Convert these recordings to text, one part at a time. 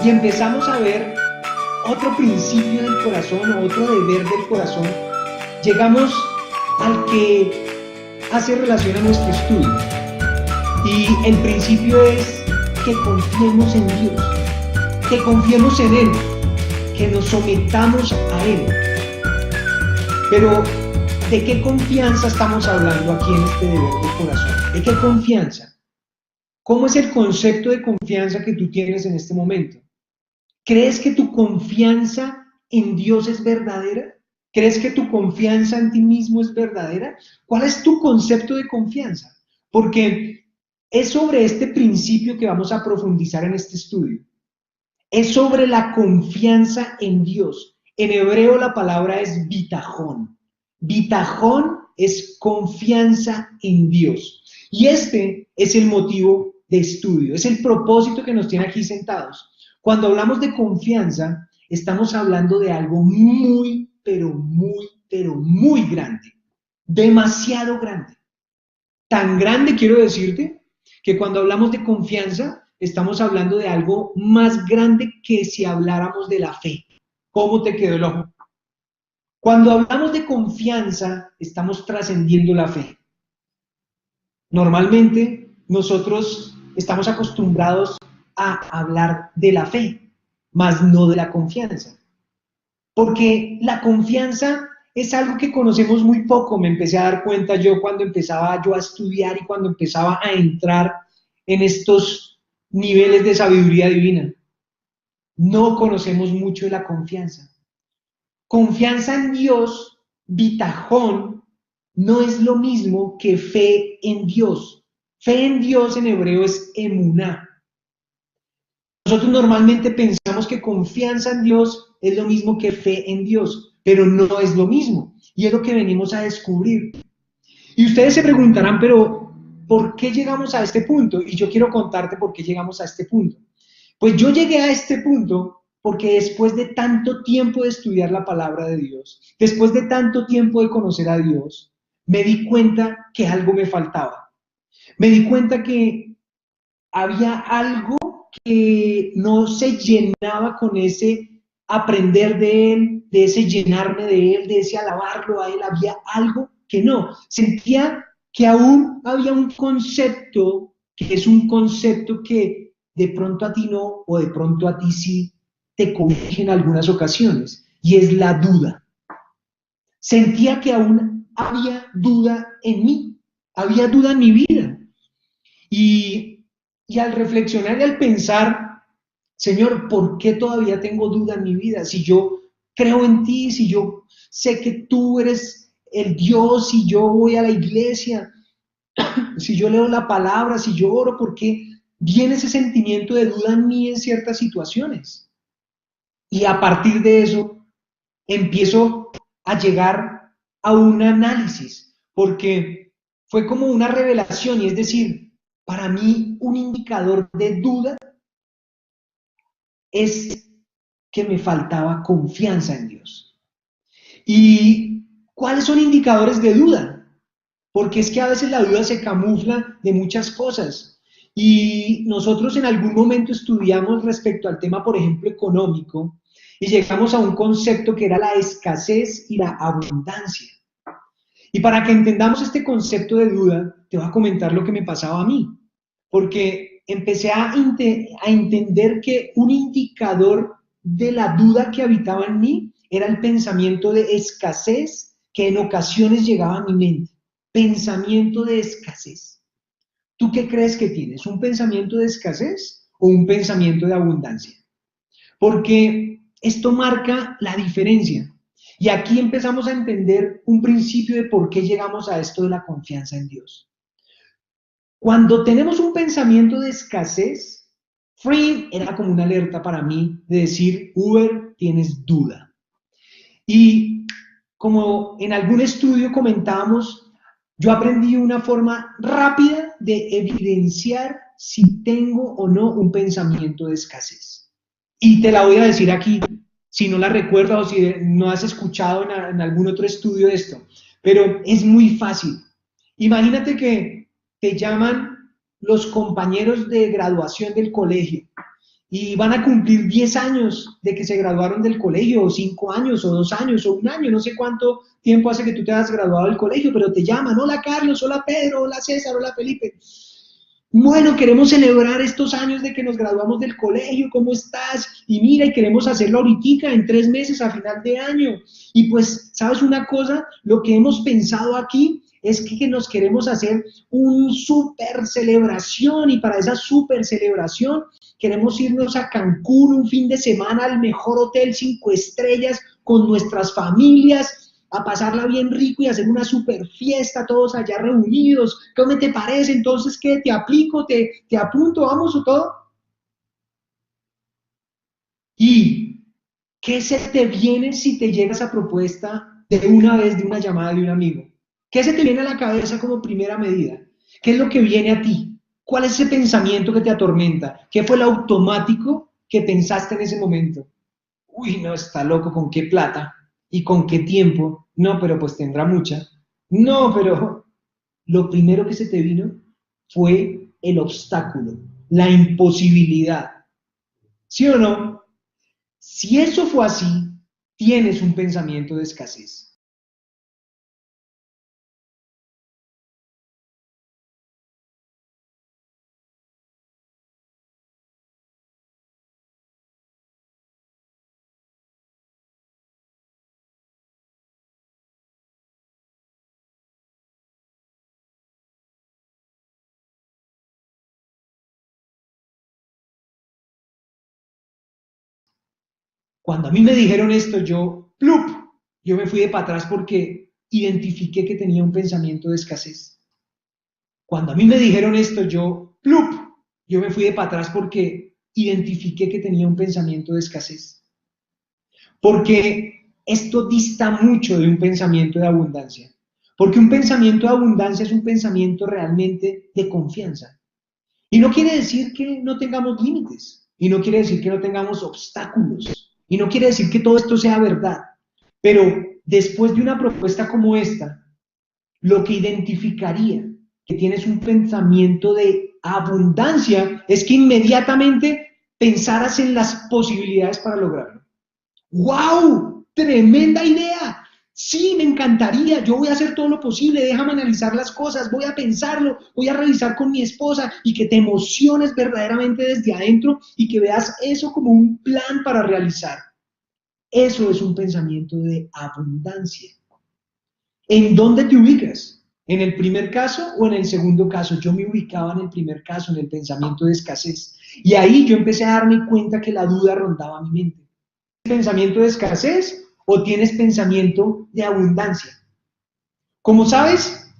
y empezamos a ver otro principio del corazón, otro deber del corazón, llegamos al que hace relación a nuestro estudio. Y el principio es que confiemos en Dios, que confiemos en Él, que nos sometamos a Él. Pero, ¿de qué confianza estamos hablando aquí en este deber del corazón? ¿De qué confianza? ¿Cómo es el concepto de confianza que tú tienes en este momento? ¿Crees que tu confianza en Dios es verdadera? ¿Crees que tu confianza en ti mismo es verdadera? ¿Cuál es tu concepto de confianza? Porque es sobre este principio que vamos a profundizar en este estudio. Es sobre la confianza en Dios. En hebreo la palabra es bitajón. Bitajón es confianza en Dios. Y este es el motivo de estudio, es el propósito que nos tiene aquí sentados. Cuando hablamos de confianza, estamos hablando de algo muy, pero muy grande. Demasiado grande. Tan grande, quiero decirte, que cuando hablamos de confianza, estamos hablando de algo más grande que si habláramos de la fe. ¿Cómo te quedó el ojo? Cuando hablamos de confianza, estamos trascendiendo la fe. Normalmente, nosotros estamos acostumbrados a hablar de la fe, más no de la confianza. Porque la confianza es algo que conocemos muy poco. Me empecé a dar cuenta yo cuando empezaba yo a estudiar y cuando empezaba a entrar en estos niveles de sabiduría divina. No conocemos mucho de la confianza. Confianza en Dios, bitajón, no es lo mismo que fe en Dios. Fe en Dios en hebreo es emuná. Nosotros normalmente pensamos que confianza en Dios es lo mismo que fe en Dios, pero no es lo mismo. Y es lo que venimos a descubrir. Y ustedes se preguntarán, pero ¿por qué llegamos a este punto? Y yo quiero contarte por qué llegamos a este punto. Pues yo llegué a este punto porque después de tanto tiempo de estudiar la palabra de Dios, después de tanto tiempo de conocer a Dios, me di cuenta que algo me faltaba. Me di cuenta que había algo que no se llenaba con ese aprender de Él, de ese llenarme de Él, de ese alabarlo a Él. Había algo que no. Sentía que aún había un concepto, que es un concepto que de pronto a ti no, o de pronto a ti sí, te corrige en algunas ocasiones, y es la duda. Sentía que aún había duda en mí, había duda en mi vida. Y al reflexionar y al pensar, Señor, ¿por qué todavía tengo duda en mi vida? Si yo creo en ti, si yo sé que tú eres el Dios, si yo voy a la iglesia, si yo leo la palabra, si yo oro, ¿por qué viene ese sentimiento de duda en mí en ciertas situaciones? Y a partir de eso empiezo a llegar a un análisis, porque fue como una revelación, y es decir, para mí un indicador de duda es que me faltaba confianza en Dios. ¿Y cuáles son indicadores de duda? Porque es que a veces la duda se camufla de muchas cosas. Y nosotros en algún momento estudiamos respecto al tema, por ejemplo, económico, y llegamos a un concepto que era la escasez y la abundancia. Y para que entendamos este concepto de duda, te voy a comentar lo que me pasaba a mí. Porque empecé a entender que un indicador de la duda que habitaba en mí era el pensamiento de escasez que en ocasiones llegaba a mi mente. Pensamiento de escasez. ¿Tú qué crees que tienes? ¿Un pensamiento de escasez o un pensamiento de abundancia? Porque esto marca la diferencia. Y aquí empezamos a entender un principio de por qué llegamos a esto de la confianza en Dios. Cuando tenemos un pensamiento de escasez, Free era como una alerta para mí de decir, Uber, tienes duda. Y como en algún estudio comentábamos, yo aprendí una forma rápida de evidenciar si tengo o no un pensamiento de escasez. Y te la voy a decir aquí, si no la recuerdas o si no has escuchado en algún otro estudio de esto. Pero es muy fácil. Imagínate que te llaman los compañeros de graduación del colegio y van a cumplir 10 años de que se graduaron del colegio, o 5 años, o 2 años, o 1 año, no sé cuánto tiempo hace que tú te has graduado del colegio, pero te llaman, hola Carlos, hola Pedro, hola César, hola Felipe. Bueno, queremos celebrar estos años de que nos graduamos del colegio, ¿cómo estás? Y mira, y queremos hacerlo ahorita, en 3 meses, a final de año. Y pues, ¿sabes una cosa? Lo que hemos pensado aquí es que nos queremos hacer un súper celebración, y para esa súper celebración queremos irnos a Cancún un fin de semana al mejor hotel 5 estrellas con nuestras familias, a pasarla bien rico y hacer una super fiesta, todos allá reunidos. ¿Cómo te parece? Entonces, ¿qué? ¿Te aplico? ¿Te apunto? ¿Vamos o todo? ¿Y qué se te viene si te llega esa propuesta de una vez, de una llamada de un amigo? ¿Qué se te viene a la cabeza como primera medida? ¿Qué es lo que viene a ti? ¿Cuál es ese pensamiento que te atormenta? ¿Qué fue el automático que pensaste en ese momento? Uy, no, está loco, ¿con qué plata? ¿Y con qué tiempo? No, pero pues tendrá mucha. No, pero lo primero que se te vino fue el obstáculo, la imposibilidad. ¿Sí o no? Si eso fue así, tienes un pensamiento de escasez. Cuando a mí me dijeron esto, yo, ¡plup! Yo me fui de para atrás porque identifiqué que tenía un pensamiento de escasez. Cuando a mí me dijeron esto, yo, ¡plup! Yo me fui de para atrás porque identifiqué que tenía un pensamiento de escasez. Porque esto dista mucho de un pensamiento de abundancia. Porque un pensamiento de abundancia es un pensamiento realmente de confianza. Y no quiere decir que no tengamos límites. Y no quiere decir que no tengamos obstáculos. Y no quiere decir que todo esto sea verdad. Pero después de una propuesta como esta, lo que identificaría que tienes un pensamiento de abundancia es que inmediatamente pensaras en las posibilidades para lograrlo. ¡Wow! ¡Tremenda idea! Sí, me encantaría, yo voy a hacer todo lo posible, déjame analizar las cosas, voy a pensarlo, voy a revisar con mi esposa, y que te emociones verdaderamente desde adentro y que veas eso como un plan para realizar. Eso es un pensamiento de abundancia. ¿En dónde te ubicas? ¿En el primer caso o en el segundo caso? Yo me ubicaba en el primer caso, en el pensamiento de escasez. Y ahí yo empecé a darme cuenta que la duda rondaba mi mente. ¿Pensamiento de escasez o tienes pensamiento de abundancia? Como sabes,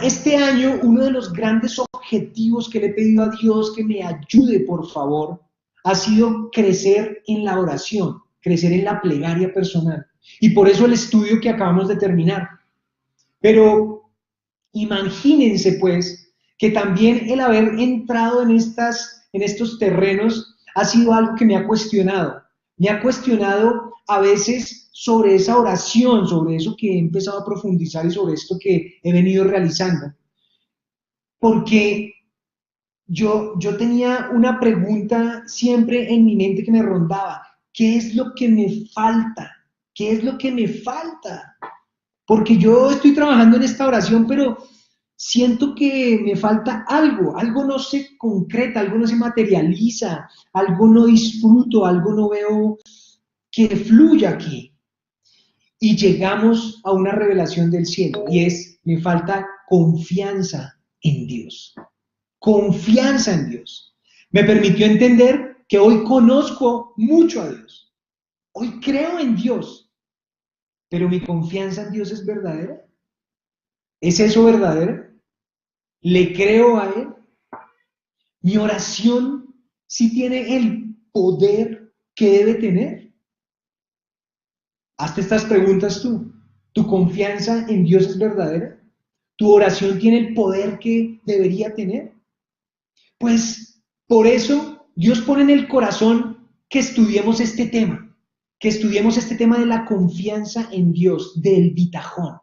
este año uno de los grandes objetivos que le he pedido a Dios que me ayude, por favor, ha sido crecer en la oración, crecer en la plegaria personal. Y por eso el estudio que acabamos de terminar. Pero imagínense pues que también el haber entrado en estos terrenos ha sido algo que me ha cuestionado. Me ha cuestionado a veces sobre esa oración, sobre eso que he empezado a profundizar y sobre esto que he venido realizando. Porque yo tenía una pregunta siempre en mi mente que me rondaba. ¿Qué es lo que me falta? ¿Qué es lo que me falta? Porque yo estoy trabajando en esta oración, pero siento que me falta algo, algo no se concreta, algo no se materializa, algo no disfruto, algo no veo que fluya aquí. Y llegamos a una revelación del cielo, y es, me falta confianza en Dios. Confianza en Dios. Me permitió entender que hoy conozco mucho a Dios. Hoy creo en Dios, pero mi confianza en Dios es verdadera. ¿Es eso verdadero? ¿Le creo a Él? ¿Mi oración sí tiene el poder que debe tener? Hazte estas preguntas tú. ¿Tu confianza en Dios es verdadera? ¿Tu oración tiene el poder que debería tener? Pues por eso Dios pone en el corazón que estudiemos este tema, de la confianza en Dios, del bitajón.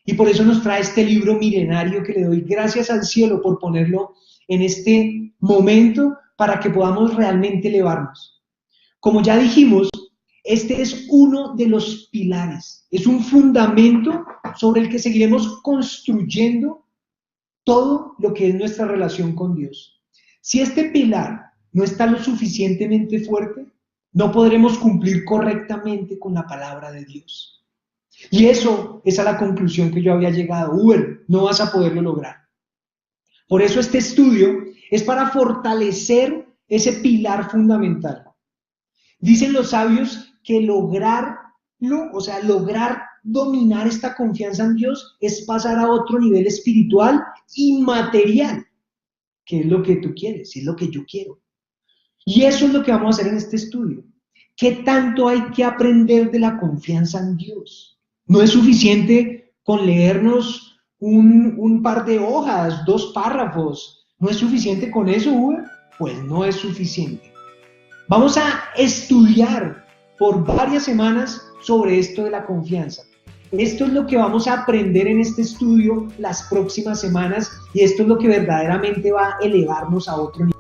Y por eso nos trae este libro milenario que le doy gracias al cielo por ponerlo en este momento para que podamos realmente elevarnos. Como ya dijimos, este es uno de los pilares, es un fundamento sobre el que seguiremos construyendo todo lo que es nuestra relación con Dios. Si este pilar no está lo suficientemente fuerte, no podremos cumplir correctamente con la palabra de Dios. Y eso es a la conclusión que yo había llegado. Uber, no vas a poderlo lograr. Por eso este estudio es para fortalecer ese pilar fundamental. Dicen los sabios que lograr dominar esta confianza en Dios es pasar a otro nivel espiritual y material, que es lo que tú quieres, es lo que yo quiero. Y eso es lo que vamos a hacer en este estudio. ¿Qué tanto hay que aprender de la confianza en Dios? No es suficiente con leernos un par de hojas, 2 párrafos. ¿No es suficiente con eso, Uber? Pues no es suficiente. Vamos a estudiar por varias semanas sobre esto de la confianza. Esto es lo que vamos a aprender en este estudio las próximas semanas y esto es lo que verdaderamente va a elevarnos a otro nivel.